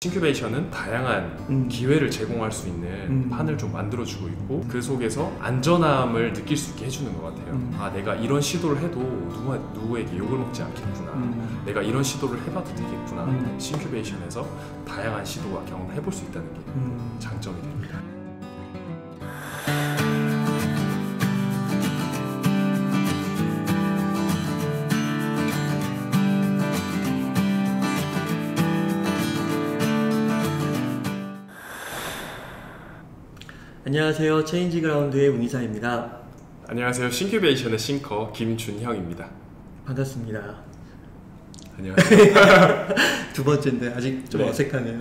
싱큐베이션은 다양한 기회를 제공할 수 있는 판을 좀 만들어주고 있고 그 속에서 안전함을 느낄 수 있게 해주는 것 같아요. 아, 내가 이런 시도를 해도 누구에게 욕을 먹지 않겠구나. 내가 이런 시도를 해봐도 되겠구나. 싱큐베이션에서 다양한 시도와 경험을 해볼 수 있다는 게 장점이 됩니다. 안녕하세요. 체인지그라운드의 문희사입니다. 안녕하세요. 싱큐베이션의 싱커 김준형입니다. 반갑습니다. 안녕하세요. 두 번째인데 아직 좀 네. 어색하네요.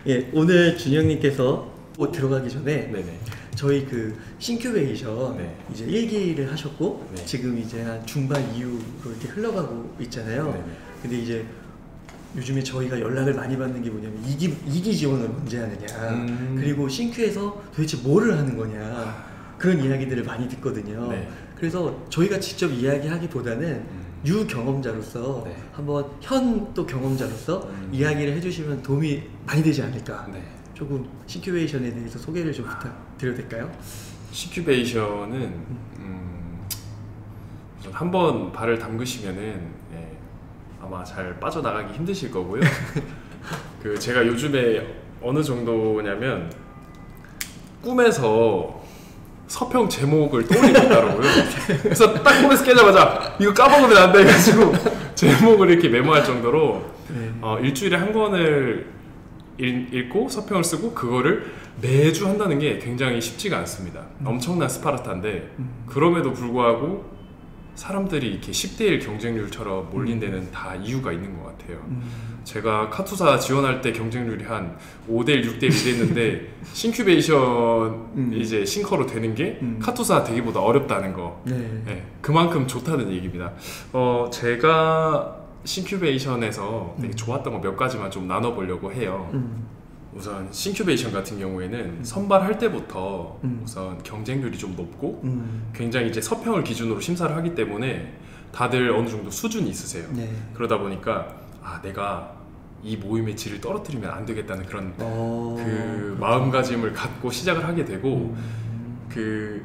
예, 오늘 준형님께서 들어가기 전에 네네. 저희 그 싱큐베이션 네. 이제 1기를 하셨고 네. 지금 이제 한 중반 이후로 이렇게 흘러가고 있잖아요. 네네. 근데 이제 요즘에 저희가 연락을 많이 받는 게 뭐냐면 2기 지원을 언제 하느냐, 그리고 싱큐에서 도대체 뭐를 하는 거냐, 그런 이야기들을 많이 듣거든요. 네. 그래서 저희가 직접 이야기하기보다는 유경험자로서 네. 한번 현 또 경험자로서 이야기를 해주시면 도움이 많이 되지 않을까. 네. 조금 싱큐베이션에 대해서 소개를 좀 부탁드려도 될까요? 싱큐베이션은 우선 한번 발을 담그시면은 아마 잘 빠져나가기 힘드실 거고요. 그 제가 요즘에 어느 정도냐면 꿈에서 서평 제목을 떠올리고 있더라고요. 그래서 딱 꿈에서 깨자마자 이거 까먹으면 안 돼 해가지고 제목을 이렇게 메모할 정도로 일주일에 한 권을 읽고 서평을 쓰고 그거를 매주 한다는 게 굉장히 쉽지가 않습니다. 엄청난 스파르타인데 그럼에도 불구하고 사람들이 이렇게 10대1 경쟁률처럼 몰린 데는 다 이유가 있는 것 같아요. 제가 카투사 지원할 때 경쟁률이 한 5대1, 6대1 이랬는데 싱큐베이션 이제 싱커로 되는 게 카투사 되기보다 어렵다는 거. 네, 그만큼 좋다는 얘기입니다. 제가 싱큐베이션에서 되게 좋았던 거 몇 가지만 좀 나눠보려고 해요. 우선 싱큐베이션 같은 경우에는 선발할 때부터 우선 경쟁률이 좀 높고 굉장히 이제 서평을 기준으로 심사를 하기 때문에 다들 어느 정도 수준이 있으세요. 네. 그러다 보니까 아, 내가 이 모임의 질을 떨어뜨리면 안 되겠다는 그런 그 마음가짐을 갖고 시작을 하게 되고 그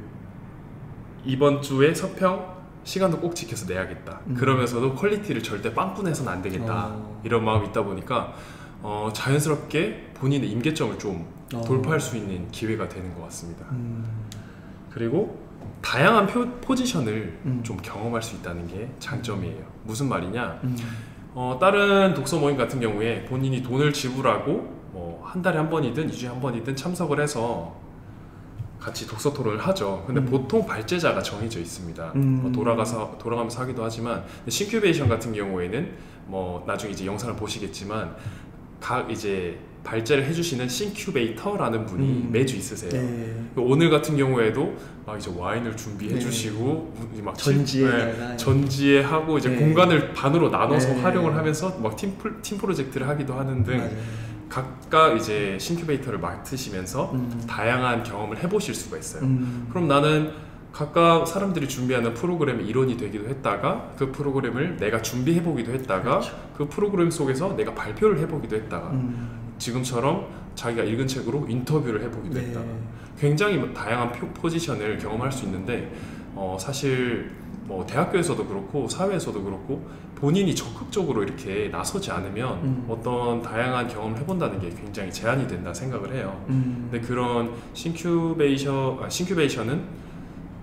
이번 주에 서평 시간도 꼭 지켜서 내야겠다. 그러면서도 퀄리티를 절대 빵꾸내서는 안 되겠다. 이런 마음이 있다 보니까 자연스럽게 본인의 임계점을 좀 돌파할 수 있는 기회가 되는 것 같습니다. 그리고 다양한 포지션을 좀 경험할 수 있다는 게 장점이에요. 무슨 말이냐? 다른 독서 모임 같은 경우에 본인이 돈을 지불하고 한 달에 한 번이든 2주에 한 번이든 참석을 해서 같이 독서 토론을 하죠. 근데 보통 발제자가 정해져 있습니다. 돌아가면서 하기도 하지만 싱큐베이션 같은 경우에는 나중에 이제 영상을 보시겠지만 각 이제 발제를 해주시는 싱큐베이터라는 분이 매주 있으세요. 오늘 같은 경우에도 막 이제 와인을 준비해주시고 막 전지하고 이제 공간을 반으로 나눠서 활용을 하면서 막 팀 프로젝트를 하기도 하는 등 각각 이제 싱큐베이터를 맡으시면서 다양한 경험을 해보실 수가 있어요. 그럼 나는 각각 사람들이 준비하는 프로그램의 일원이 되기도 했다가 그 프로그램을 내가 준비해보기도 했다가 그 프로그램 속에서 내가 발표를 해보기도 했다가 지금처럼 자기가 읽은 책으로 인터뷰를 해보기도 했다가 굉장히 다양한 포지션을 경험할 수 있는데 사실 대학교에서도 그렇고 사회에서도 그렇고 본인이 적극적으로 이렇게 나서지 않으면 어떤 다양한 경험을 해본다는 게 굉장히 제한이 된다 생각을 해요. 근데 그런 싱큐베이션은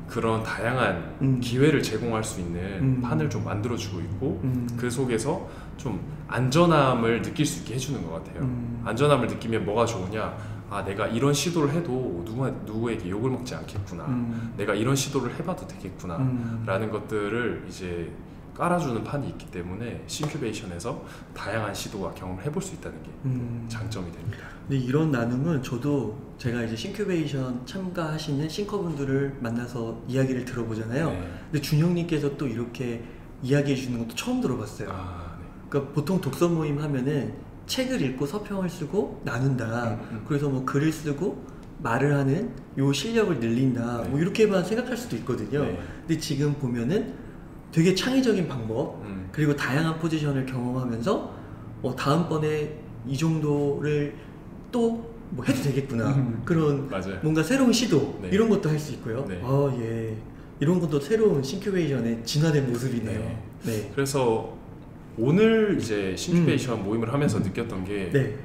그런 다양한 기회를 제공할 수 있는 판을 좀 만들어주고 있고 그 속에서 좀 안전함을 느낄 수 있게 해주는 것 같아요. 안전함을 느끼면 뭐가 좋으냐? 아, 내가 이런 시도를 해도 누구에게 욕을 먹지 않겠구나. 내가 이런 시도를 해봐도 되겠구나. 라는 것들을 이제 깔아주는 판이 있기 때문에 싱큐베이션에서 다양한 시도와 경험을 해볼 수 있다는 게 장점이 됩니다. 근데 이런 나눔은 저도 제가 이제 싱큐베이션 참가하시는 싱커분들을 만나서 이야기를 들어보잖아요. 근데 준형님께서 또 이렇게 이야기해 주는 것도 처음 들어봤어요. 그러니까 보통 독서 모임 하면은 책을 읽고 서평을 쓰고 나눈다. 그래서 뭐 글을 쓰고 말을 하는 요 실력을 늘린다. 뭐 이렇게만 생각할 수도 있거든요. 근데 지금 보면은 되게 창의적인 방법 그리고 다양한 포지션을 경험하면서 다음번에 이 정도를 또 뭐 해도 되겠구나. 그런 맞아요. 뭔가 새로운 시도 네. 이런 것도 할 수 있고요. 네. 예. 이런 것도 새로운 싱큐베이션의 진화된 모습이네요. 네. 네. 그래서 오늘 이제 싱큐베이션 모임을 하면서 느꼈던 게 네.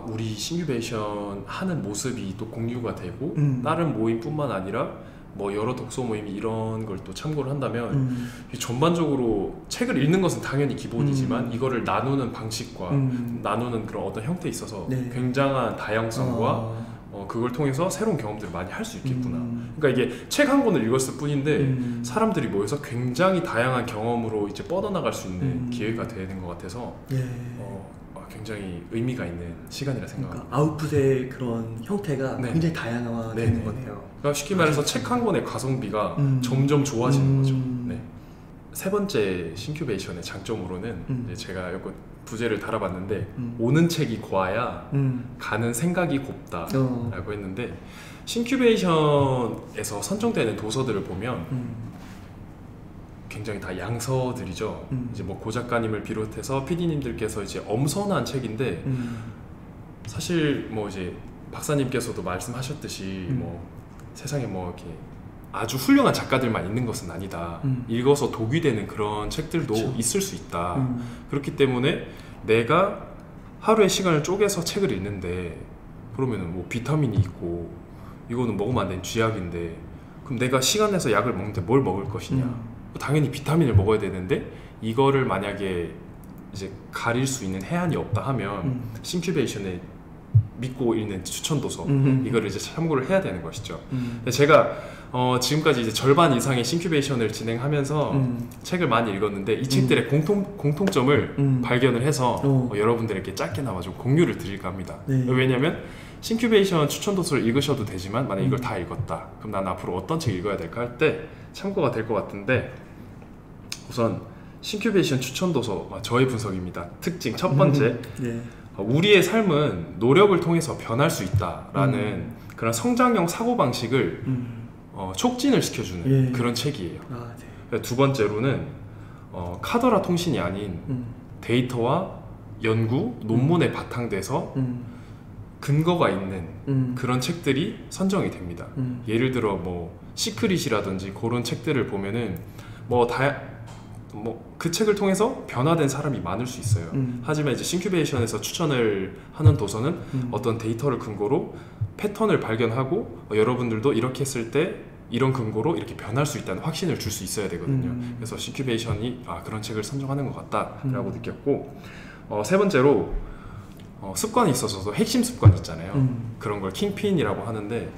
우리 싱큐베이션 하는 모습이 또 공유가 되고 다른 모임뿐만 아니라 뭐 여러 독서 모임이 이런 걸 또 참고를 한다면 전반적으로 책을 읽는 것은 당연히 기본이지만 이거를 나누는 방식과 나누는 그런 어떤 형태에 있어서 네. 굉장한 다양성과 그걸 통해서 새로운 경험들을 많이 할 수 있겠구나. 그러니까 이게 책 한 권을 읽었을 뿐인데 사람들이 모여서 굉장히 다양한 경험으로 이제 뻗어나갈 수 있는 기회가 되는 것 같아서 예. 굉장히 의미가 있는 시간이라 생각합니다. 그러니까 아웃풋의 그런 형태가 네. 굉장히 다양화되는 거네요. 그러니까 쉽게 말해서 책 한 권의 가성비가 점점 좋아지는 거죠. 네. 세 번째 싱큐베이션의 장점으로는 이제 제가 여기 부제를 달아봤는데 오는 책이 고와야 가는 생각이 곱다라고 했는데 싱큐베이션에서 선정되는 도서들을 보면 굉장히 다 양서들이죠. 이제 뭐 고 작가님을 비롯해서 PD님들께서 이제 엄선한 책인데 사실 뭐 이제 박사님께서도 말씀하셨듯이 뭐 세상에 뭐 이렇게 아주 훌륭한 작가들만 있는 것은 아니다. 읽어서 독이 되는 그런 책들도 그쵸. 있을 수 있다. 그렇기 때문에 내가 하루의 시간을 쪼개서 책을 읽는데 그러면은 뭐 비타민이 있고 이거는 먹으면 안 되는 쥐약인데 그럼 내가 시간 내서 약을 먹는데 뭘 먹을 것이냐? 당연히 비타민을 먹어야 되는데 이거를 만약에 이제 가릴 수 있는 해안이 없다 하면 싱큐베이션에 믿고 읽는 추천 도서 이거를 이제 참고를 해야 되는 것이죠. 근데 제가 지금까지 이제 절반 이상의 싱큐베이션을 진행하면서 책을 많이 읽었는데 이 책들의 공통점을 발견을 해서 여러분들에게 짧게나마 좀 공유를 드릴까 합니다. 네. 왜냐하면 싱큐베이션 추천 도서를 읽으셔도 되지만 만약 이걸 다 읽었다 그럼 난 앞으로 어떤 책 읽어야 될까 할 때 참고가 될 것 같은데 우선 싱큐베이션 추천 도서 저의 분석입니다. 특징 첫 번째 네. 우리의 삶은 노력을 통해서 변할 수 있다라는 그런 성장형 사고방식을 촉진을 시켜주는 예. 그런 책이에요. 네. 두 번째로는 카더라 통신이 아닌 데이터와 연구, 논문에 바탕돼서 근거가 있는 그런 책들이 선정이 됩니다. 예를 들어 뭐 시크릿이라든지 그런 책들을 보면은 그 책을 통해서 변화된 사람이 많을 수 있어요. 하지만 이제 싱큐베이션에서 추천을 하는 도서는 어떤 데이터를 근거로 패턴을 발견하고 여러분들도 이렇게 했을 때 이런 근거로 이렇게 변할 수 있다는 확신을 줄 수 있어야 되거든요. 그래서 싱큐베이션이 그런 책을 선정하는 것 같다라고 느꼈고 세 번째로 습관이 있어서 핵심 습관 있잖아요. 그런 걸 킹핀이라고 하는데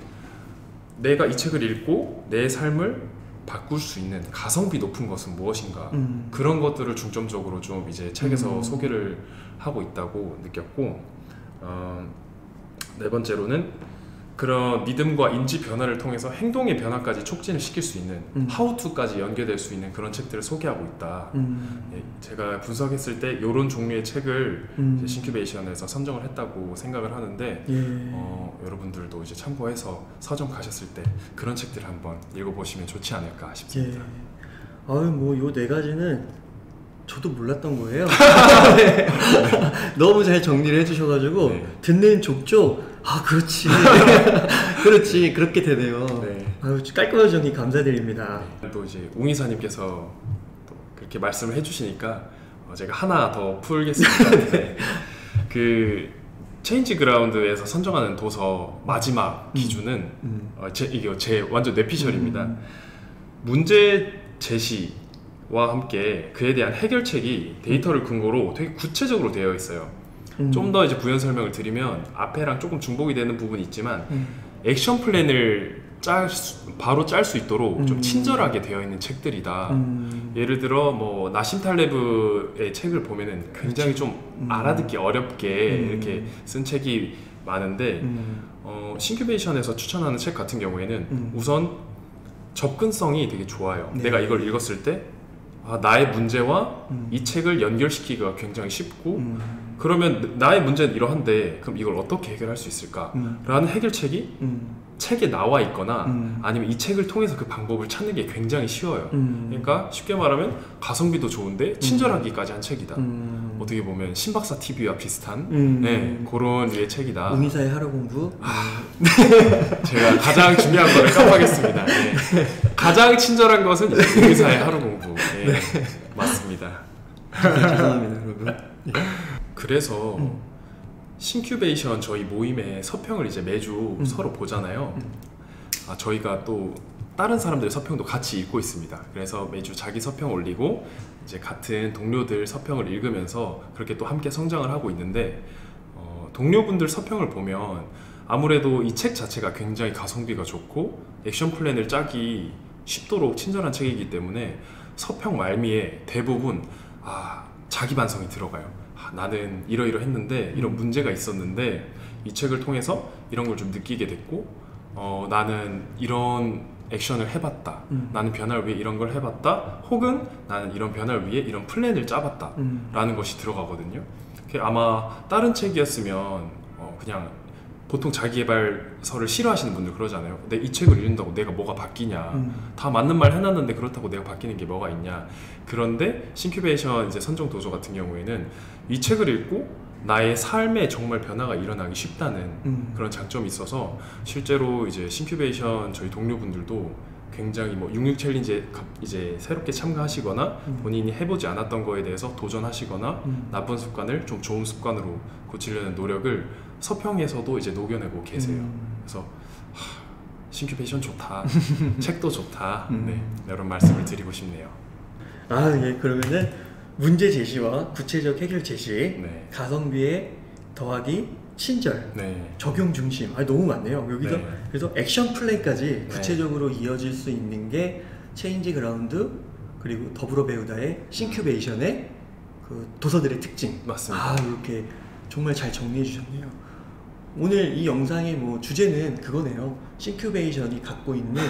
내가 이 책을 읽고 내 삶을 바꿀 수 있는 가성비 높은 것은 무엇인가 그런 것들을 중점적으로 좀 이제 책에서 소개를 하고 있다고 느꼈고 네 번째로는 그런 믿음과 인지 변화를 통해서 행동의 변화까지 촉진을 시킬 수 있는 how to까지 연계될 수 있는 그런 책들을 소개하고 있다. 예, 제가 분석했을 때 이런 종류의 책을 이제 싱큐베이션에서 선정을 했다고 생각을 하는데 여러분들도 이제 참고해서 서점 가셨을 때 그런 책들을 한번 읽어보시면 좋지 않을까 싶습니다. 뭐 요 네 가지는 저도 몰랐던 거예요. 네. 너무 잘 정리를 해주셔가지고 듣는 족족 그렇지 그렇지 그렇게 되네요. 깔끔한 정리 감사드립니다. 또 이제 웅이사님께서 또 그렇게 말씀을 해주시니까 제가 하나 더 풀겠습니다. 그 체인지 그라운드에서 선정하는 도서 마지막 기준은 이게 제 완전 뇌피셜입니다. 문제 제시와 함께 그에 대한 해결책이 데이터를 근거로 되게 구체적으로 되어 있어요. 좀 더 이제 부연 설명을 드리면 앞에랑 조금 중복이 되는 부분이 있지만 액션 플랜을 바로 짤 수 있도록 좀 친절하게 되어 있는 책들이다. 예를 들어 뭐 나심 탈레브의 책을 보면은 굉장히 좀 알아듣기 어렵게 이렇게 쓴 책이 많은데 싱큐베이션에서 추천하는 책 같은 경우에는 우선 접근성이 되게 좋아요. 내가 이걸 읽었을 때 나의 문제와 이 책을 연결시키기가 굉장히 쉽고 그러면 나의 문제는 이러한데 그럼 이걸 어떻게 해결할 수 있을까? 라는 해결책이 책에 나와 있거나 아니면 이 책을 통해서 그 방법을 찾는 게 굉장히 쉬워요. 그러니까 쉽게 말하면 가성비도 좋은데 친절하기까지 한 책이다. 어떻게 보면 신박사 TV와 비슷한 네, 그런 류의 책이다. 웅이사의 하루 공부. 제가 가장 중요한 거를 깜빡했습니다. 네. 가장 친절한 것은 웅이사의 하루 공부. 네, 네. 맞습니다. 죄송합니다, 여러분. 그래서 신큐베이션 저희 모임의 서평을 이제 매주 서로 보잖아요. 저희가 또 다른 사람들의 서평도 같이 읽고 있습니다. 그래서 매주 자기 서평 올리고 이제 같은 동료들 서평을 읽으면서 그렇게 또 함께 성장을 하고 있는데 동료분들 서평을 보면 아무래도 이 책 자체가 굉장히 가성비가 좋고 액션 플랜을 짜기 쉽도록 친절한 책이기 때문에 서평 말미에 대부분 자기 반성이 들어가요. 나는 이러이러했는데 이런 문제가 있었는데 이 책을 통해서 이런 걸 좀 느끼게 됐고 나는 이런 액션을 해봤다. 나는 변화를 위해 이런 걸 해봤다. 혹은 나는 이런 변화를 위해 이런 플랜을 짜봤다 라는 것이 들어가거든요. 아마 다른 책이었으면 그냥 보통 자기계발서를 싫어하시는 분들 그러잖아요. 근데 이 책을 읽는다고 내가 뭐가 바뀌냐. 다 맞는 말 해놨는데 그렇다고 내가 바뀌는 게 뭐가 있냐. 그런데 신큐베이션 이제 선정 도조 같은 경우에는 이 책을 읽고 나의 삶에 정말 변화가 일어나기 쉽다는 그런 장점이 있어서 실제로 이제 신큐베이션 저희 동료분들도 굉장히 뭐 66 챌린지에 이제 새롭게 참가하시거나 본인이 해보지 않았던 거에 대해서 도전하시거나 나쁜 습관을 좀 좋은 습관으로 고치려는 노력을 서평에서도 이제 녹여내고 계세요. 그래서 신큐베이션 좋다, 책도 좋다, 네, 이런 말씀을 드리고 싶네요. 예, 그러면은 문제 제시와 구체적 해결 제시, 네. 가성비에 더하기 친절, 네. 적용 중심, 너무 많네요. 여기서 네. 그래서 액션 플레이까지 구체적으로 이어질 수 있는 게 체인지 그라운드 그리고 더불어 배우다의 신큐베이션의 그 도서들의 특징. 맞습니다. 이렇게 정말 잘 정리해 주셨네요. 오늘 이 영상의 뭐 주제는 그거네요. 신큐베이션이 갖고 있는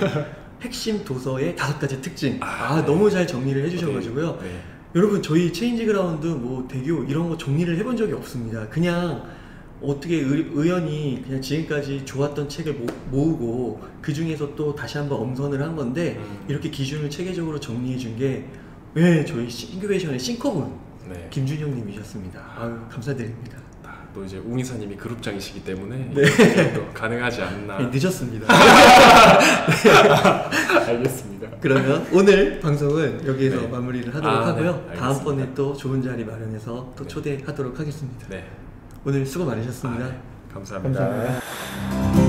핵심 도서의 5가지 특징. 네. 너무 잘 정리를 해주셔가지고요. 네. 여러분 저희 체인지 그라운드 뭐 대교 이런 거 정리를 해본 적이 없습니다. 그냥 어떻게 우연히 그냥 지금까지 좋았던 책을 모으고 그 중에서 또 다시 한번 엄선을 한 건데 이렇게 기준을 체계적으로 정리해 준 게 저희 신큐베이션의 싱커분 김준영 님이셨습니다. 감사드립니다. 또 이제 웅이사님이 그룹장이시기 때문에 또 가능하지 않나. 늦었습니다. 알겠습니다. 그러면 오늘 방송은 여기에서 마무리를 하도록 하고요. 네, 다음번에 또 좋은 자리 마련해서 또 초대하도록 하겠습니다. 네. 오늘 수고 많으셨습니다. 감사합니다. 감사합니다.